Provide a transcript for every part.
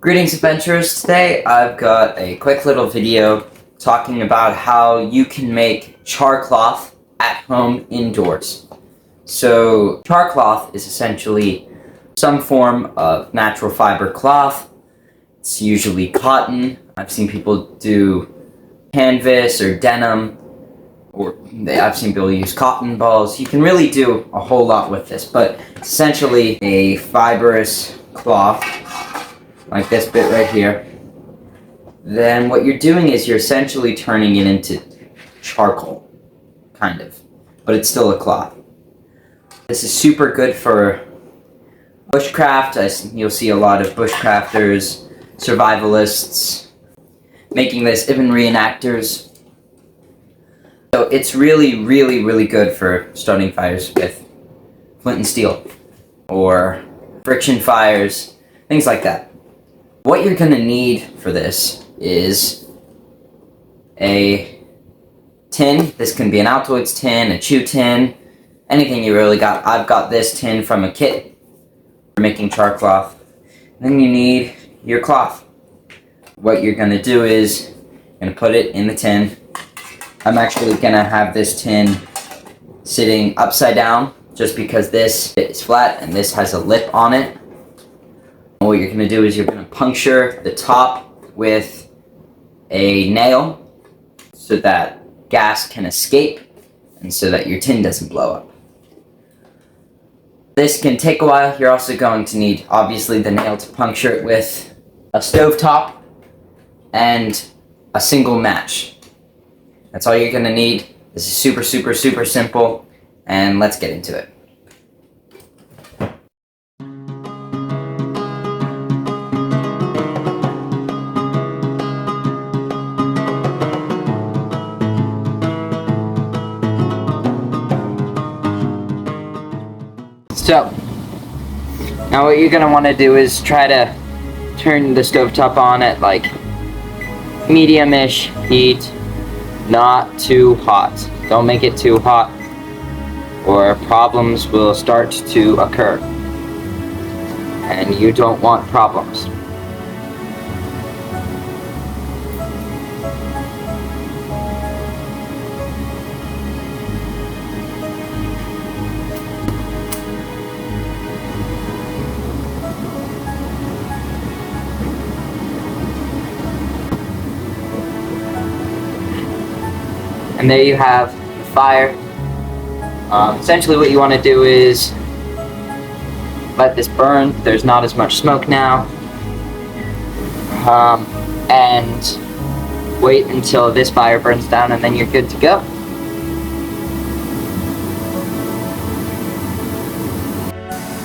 Greetings, adventurers. Today I've got a quick little video talking about how you can make CHARCLOTH at home indoors. So CHARCLOTH is essentially some form of natural fiber cloth. It's usually cotton. I've seen people do canvas or denim, or I've seen people use cotton balls. You can really do a whole lot with this, but it's essentially a fibrous cloth like this bit right here. Then what you're doing is you're essentially turning it into charcoal, kind of, but it's still a cloth. This is super good for bushcraft. You'll see a lot of bushcrafters, survivalists making this, even reenactors. So it's really, really, really good for starting fires with flint and steel or friction fires, things like that. What you're going to need for this is a tin. This can be an Altoids tin, a chew tin, anything you really got. I've got this tin from a kit for making CHARCLOTH. Then you need your cloth. What you're going to do is you're going to put it in the tin. I'm actually going to have this tin sitting upside down just because this is flat and this has a lip on it. What you're going to do is you're going to puncture the top with a nail so that gas can escape and so that your tin doesn't blow up. This can take a while. You're also going to need, obviously, the nail to puncture it with a stovetop and a single match. That's all you're going to need. This is super, super, super simple, and let's get into it. So, now what you're going to want to do is try to turn the stovetop on at like medium-ish heat, not too hot. Don't make it too hot or problems will start to occur. And you don't want problems. And there you have the fire. Essentially what you want to do is let this burn. There's not as much smoke now. And wait until this fire burns down and then you're good to go.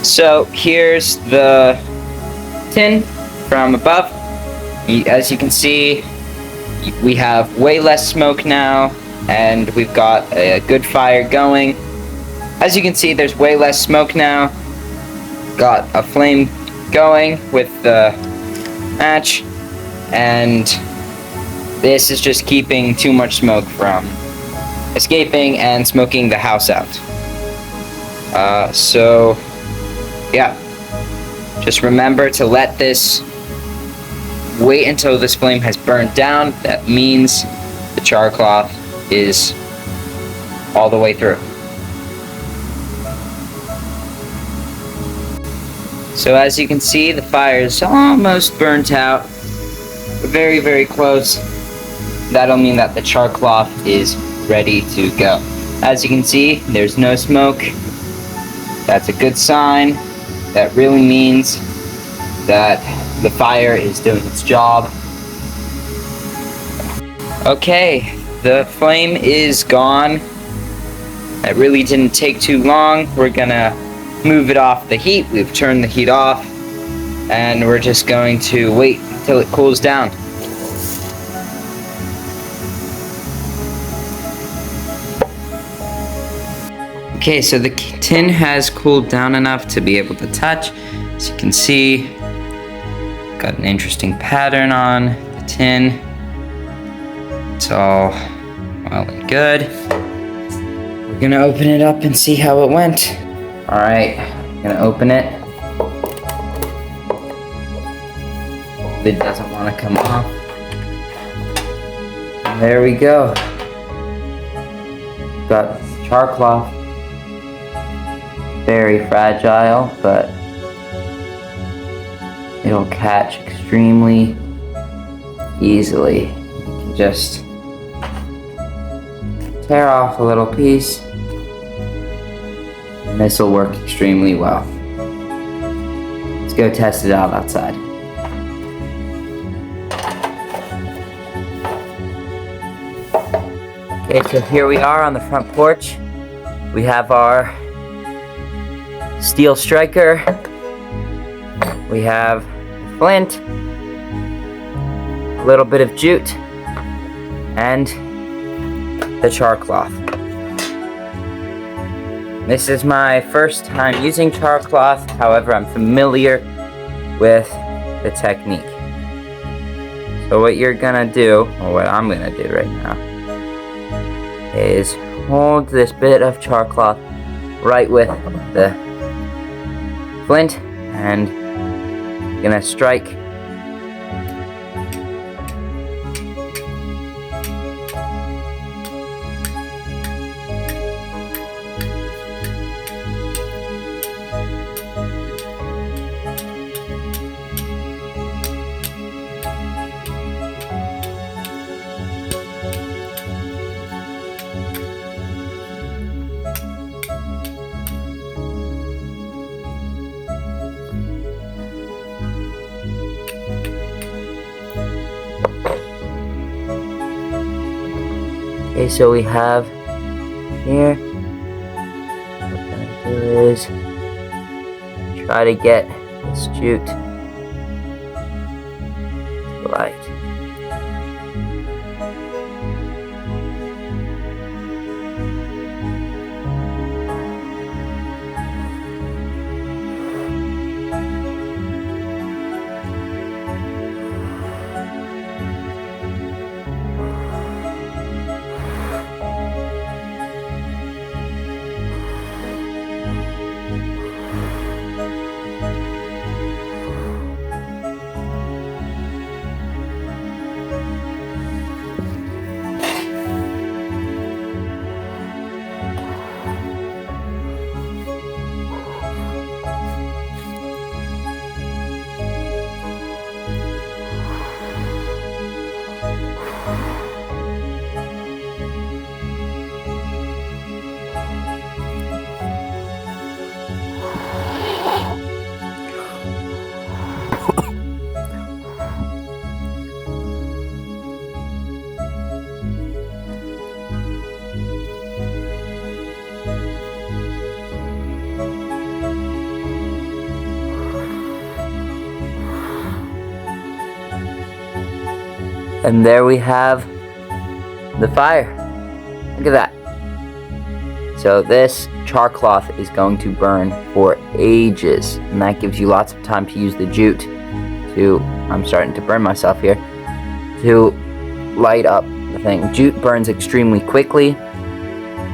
So here's the tin from above. As you can see, we have way less smoke now. And we've got a good fire going. As you can see, there's way less smoke now. Got a flame going with the match, and this is just keeping too much smoke from escaping and smoking the house out. So yeah, just remember to let this wait until this flame has burned down. That means the CHARCLOTH is all the way through. So as you can see, the fire is almost burnt out. Very, very close. That'll mean that the CHARCLOTH is ready to go. As you can see, there's no smoke. That's a good sign. That really means that the fire is doing its job. Okay. The flame is gone. It really didn't take too long. We're gonna move it off the heat. We've turned the heat off and we're just going to wait until it cools down. Okay, so the tin has cooled down enough to be able to touch. As you can see, got an interesting pattern on the tin. It's all well and good. We're gonna open it up and see how it went. Alright, I'm gonna open it. lid doesn't want to come off. And there we go. Got CHARCLOTH. Very fragile, but it'll catch extremely easily. You can just tear off a little piece, and this will work extremely well. Let's go test it out outside. Okay, so here we are on the front porch. We have our steel striker. We have flint, a little bit of jute, and the CHARCLOTH. This is my first time using CHARCLOTH, however I'm familiar with the technique. So what you're gonna do, or what I'm gonna do right now, is hold this bit of CHARCLOTH right with the flint, and you're gonna strike Okay, so we have here, what we're gonna do is try to get this jute to light. And there we have the fire. Look at that. So this CHARCLOTH is going to burn for ages, and that gives you lots of time to use the jute to, I'm starting to burn myself here, to light up the thing. Jute burns extremely quickly.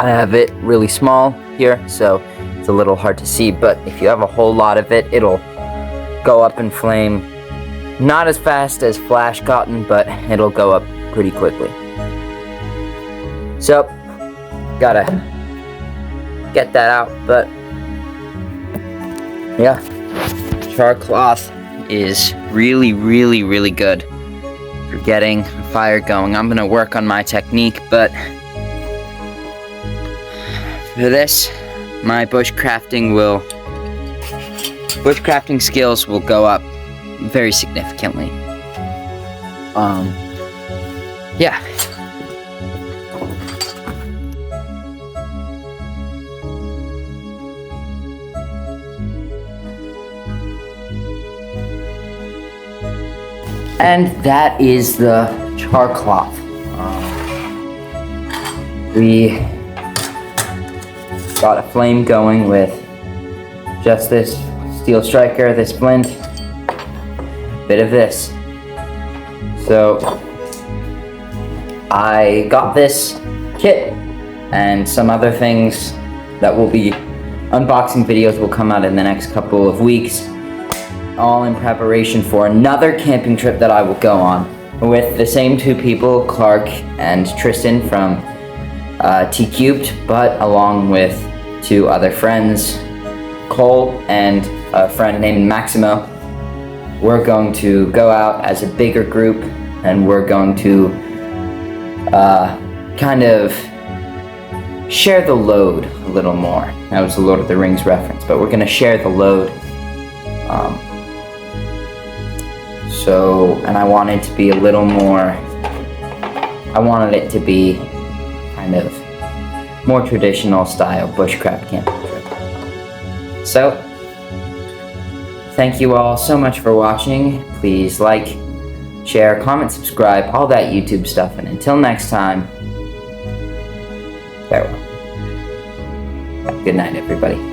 I have it really small here, so it's a little hard to see, but if you have a whole lot of it, it'll go up in flame. Not as fast as flash cotton, but it'll go up pretty quickly. So, gotta get that out, but yeah, CHARCLOTH is really, really, really good for getting a fire going. I'm gonna work on my technique, but for this, my bushcrafting skills will go up very significantly. Yeah. And that is the CHARCLOTH. We got a flame going with just this steel striker, this flint, bit of this. So I got this kit and some other things that will be unboxing videos will come out in the next couple of weeks. all in preparation for another camping trip that I will go on with the same two people, Clark and Tristan from T Cubed, but along with two other friends, Cole and a friend named Maximo. We're going to go out as a bigger group, and we're going to kind of share the load a little more. That was a Lord of the Rings reference, but we're going to share the load. And I wanted to be a little more, I wanted it to be kind of more traditional style bushcraft camping trip. So, thank you all so much for watching. Please like, share, comment, subscribe, all that YouTube stuff, and until next time, farewell. Good night, everybody.